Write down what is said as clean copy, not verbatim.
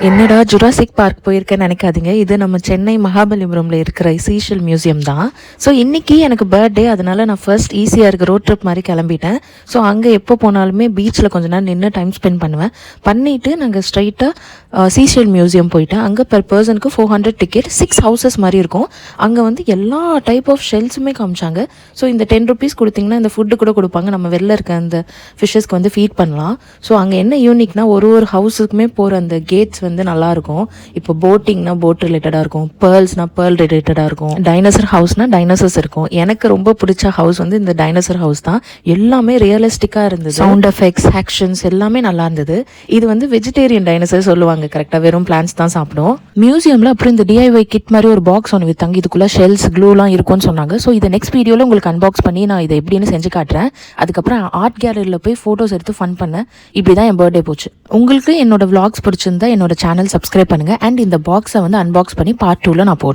என்னடா Jurassic park போயிருக்கேன்னு நினைக்காதீங்க. இது நம்ம சென்னை மகாபலிபுரமில் இருக்கிற சீஷல் மியூசியம் தான். ஸோ இன்றைக்கி எனக்கு பர்த்டே, அதனால் நான் ஃபர்ஸ்ட் ஈஸியாக இருக்க ரோட் ட்ரிப் மாதிரி கிளம்பிட்டேன். ஸோ அங்கே எப்போ போனாலுமே பீச்சில் கொஞ்ச நேரம் நின்று டைம் ஸ்பெண்ட் பண்ணுவேன். பண்ணிவிட்டு நாங்கள் ஸ்ட்ரைட்டாக சீஷல் மியூசியம் போயிட்டேன். அங்கே பெர் பர்சனுக்கு 400 டிக்கெட். 6 ஹவுசஸ் மாதிரி இருக்கும். அங்கே வந்து எல்லா டைப் ஆஃப் ஷெல்ஸுமே காமிச்சாங்க. ஸோ இந்த 10 ருபீஸ் கொடுத்திங்கன்னா இந்த ஃபுட்டு கூட கொடுப்பாங்க. நம்ம வெளில இருக்க அந்த ஃபிஷ்ஷஸ்க்கு வந்து ஃபீட் பண்ணலாம். ஸோ அங்கே என்ன யூனிக்னா ஒரு ஹவுஸுக்குமே போகிற அந்த கேட்ஸ் வந்து நல்லாயிருக்கும். இப்போ போட்டிங்னா போட் ரிலேட்டடாக இருக்கும், பேர்ல்ஸ்னா பேர்ல் ரிலேட்டடாக இருக்கும், டைனோசர் ஹவுஸ்னா டைனோசர்ஸ் இருக்கும். எனக்கு ரொம்ப பிடிச்ச ஹவுஸ் வந்து இந்த டைனோசர் ஹவுஸ் தான். எல்லாமே ரியலிஸ்டிக்காக இருந்தது. சவுண்ட் எஃபெக்ட்ஸ், ஆக்ஷன்ஸ் எல்லாமே நல்லா இருந்தது. இது வந்து வெஜிடேரியன் டைனோசர் சொல்லுவாங்க கரெக்டாக, வெறும் பிளான்ஸ் தான் சாப்பிடும். மியூசியமில் அப்புறம் இந்த DIY கிட் மாதிரி ஒரு பாக்ஸ் ஒன்று வித்தாங்க. இதுக்குள்ளே ஷெல்ஸ், க்ளூலாம் இருக்கும்னு சொன்னாங்க. ஸோ இதை நெக்ஸ்ட் வீடியோவில் உங்களுக்கு அன்பாக்ஸ் பண்ணி நான் இதை எப்படின்னு செஞ்சு காட்டுறேன். அதுக்கப்புறம் ஆர்ட் கேலரியில் போய் ஃபோட்டோஸ் எடுத்து ஃபன் பண்ணேன். இப்படி தான் என் பர்த்டே போச்சு. உங்களுக்கு என்னோட vlogs பிடிச்சிருந்தா என்னோட சேனல் சப்ஸ்கிரைப் பண்ணுங்கள். அண்ட் இந்த பாக்ஸை வந்து அன்பாக்ஸ் பண்ணி பார்ட் 2ல நான் போடுறேன்.